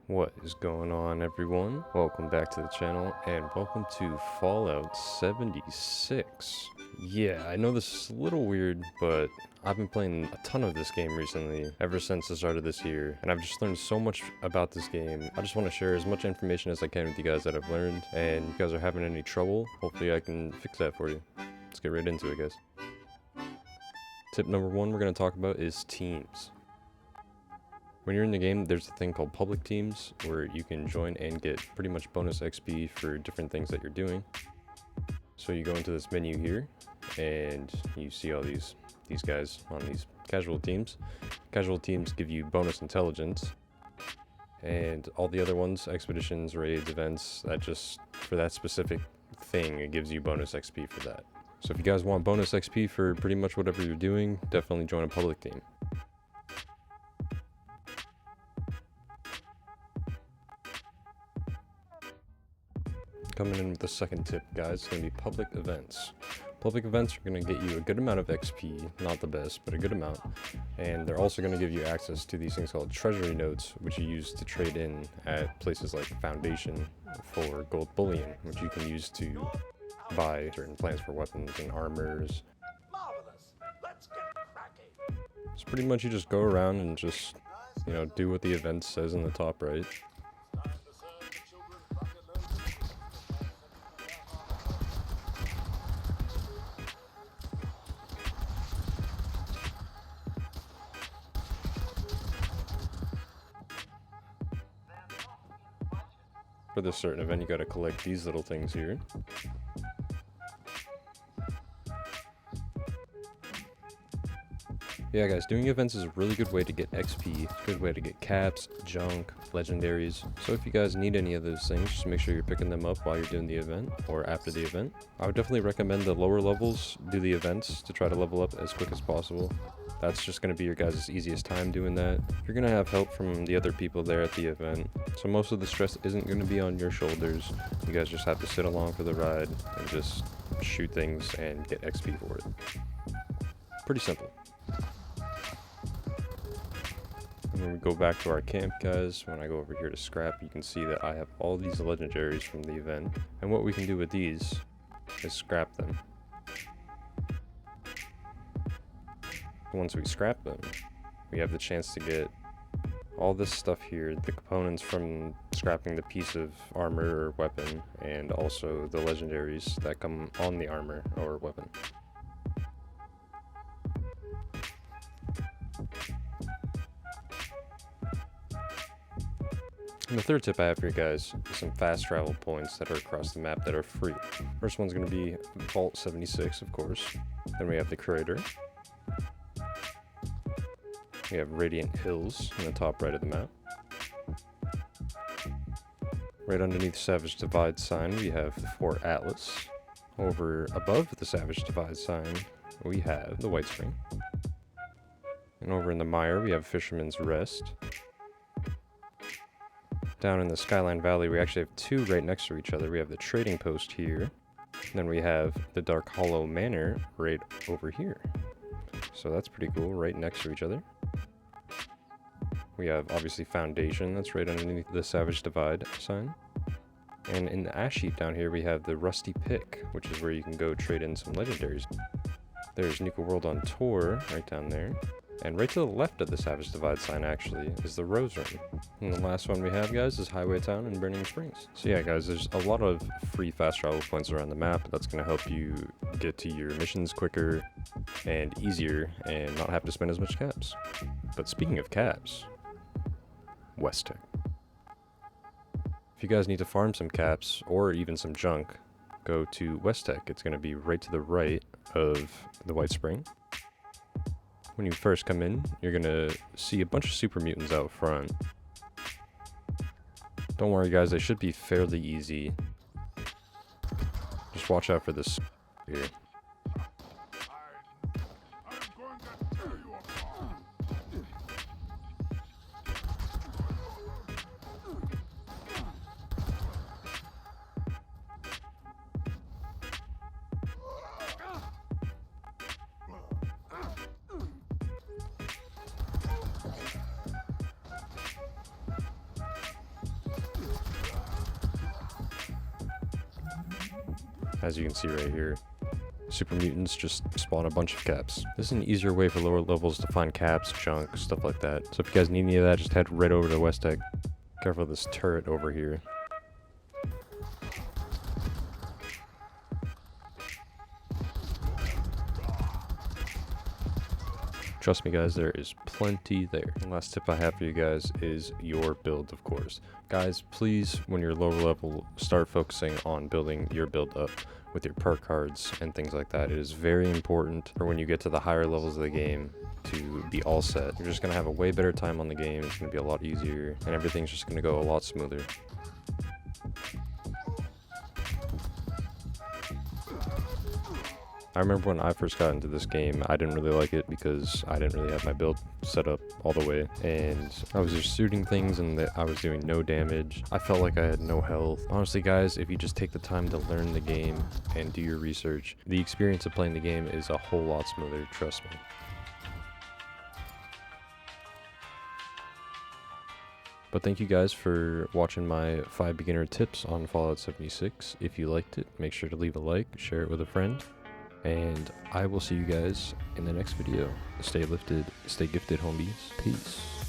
What is going on, everyone? Welcome back to the channel and welcome to Fallout 76. Yeah, I know this is a little weird, but I've been playing a ton of this game recently, ever since the start of this year, and I've just learned so much about this game. I just want to share as much information as I can with you guys that I've learned, and if you guys are having any trouble, hopefully I can fix that for you. Let's get right into it, guys. Tip number one we're going to talk about is teams. When you're in the game, there's a thing called public teams where you can join and get pretty much bonus XP for different things that you're doing. So you go into this menu here and you see all these guys on these casual teams. Casual teams give you bonus intelligence, and all the other ones, expeditions, raids, events, that just for that specific thing, it gives you bonus XP for that. So if you guys want bonus XP for pretty much whatever you're doing, definitely join a public team. Coming in with the second tip, guys, it's going to be public events. Public events are going to get you a good amount of XP, not the best, but a good amount. And they're also going to give you access to these things called treasury notes, which you use to trade in at places like Foundation for gold bullion, which you can use to buy certain plans for weapons and armors. So pretty much you just go around and just, do what the event says in the top right. For this certain event, you gotta collect these little things here. Yeah, guys, doing events is a really good way to get XP, a good way to get caps, junk, legendaries. So if you guys need any of those things, just make sure you're picking them up while you're doing the event or after the event. I would definitely recommend the lower levels do the events to try to level up as quick as possible. That's just going to be your guys' easiest time doing that. You're going to have help from the other people there at the event, so most of the stress isn't going to be on your shoulders. You guys just have to sit along for the ride and just shoot things and get XP for it. Pretty simple. When we go back to our camp, guys, when I go over here to scrap, you can see that I have all these legendaries from the event, and what we can do with these is scrap them. Once we scrap them, we have the chance to get all this stuff here, the components from scrapping the piece of armor or weapon, and also the legendaries that come on the armor or weapon. And the third tip I have for you guys is some fast travel points that are across the map that are free. First one's going to be Vault 76, of course. Then we have the Crater. We have Radiant Hills in the top right of the map. Right underneath Savage Divide sign, we have the Fort Atlas. Over above the Savage Divide sign, we have the White Spring. And over in the Mire, we have Fisherman's Rest. Down in the Skyline Valley, we actually have two right next to each other. We have the Trading Post here. And then we have the Dark Hollow Manor right over here. So that's pretty cool, right next to each other. We have, obviously, Foundation, that's right underneath the Savage Divide sign. And in the Ash Heap down here, we have the Rusty Pick, which is where you can go trade in some legendaries. There's Nuka World on Tour, right down there. And right to the left of the Savage Divide sign, actually, is the Rose Ring. And the last one we have, guys, is Highway Town and Burning Springs. So yeah, guys, there's a lot of free fast travel points around the map. That's going to help you get to your missions quicker and easier and not have to spend as much caps. But speaking of caps, West Tech. If you guys need to farm some caps or even some junk, go to West Tech. It's going to be right to the right of the White Spring. When you first come in, you're going to see a bunch of super mutants out front. Don't worry, guys, they should be fairly easy. Just watch out for this here. as you can see right here. Super mutants just spawn a bunch of caps. This is an easier way for lower levels to find caps, junk, stuff like that. So if you guys need any of that, just head right over to West Tech. Careful of this turret over here. Trust me guys, there is plenty there. And last tip I have for you guys is your build, of course. Guys, please, when you're lower level, start focusing on building your build up with your perk cards and things like that. It is very important for when you get to the higher levels of the game to be all set. You're just gonna have a way better time on the game. It's gonna be a lot easier and everything's just gonna go a lot smoother. I remember when I first got into this game, I didn't really like it because I didn't really have my build set up all the way, and I was just shooting things and I was doing no damage. I felt like I had no health. Honestly guys, if you just take the time to learn the game and do your research, the experience of playing the game is a whole lot smoother, trust me. But thank you guys for watching my 5 beginner tips on Fallout 76. If you liked it, make sure to leave a like, share it with a friend. And I will see you guys in the next video. Stay lifted, stay gifted, homies. Peace.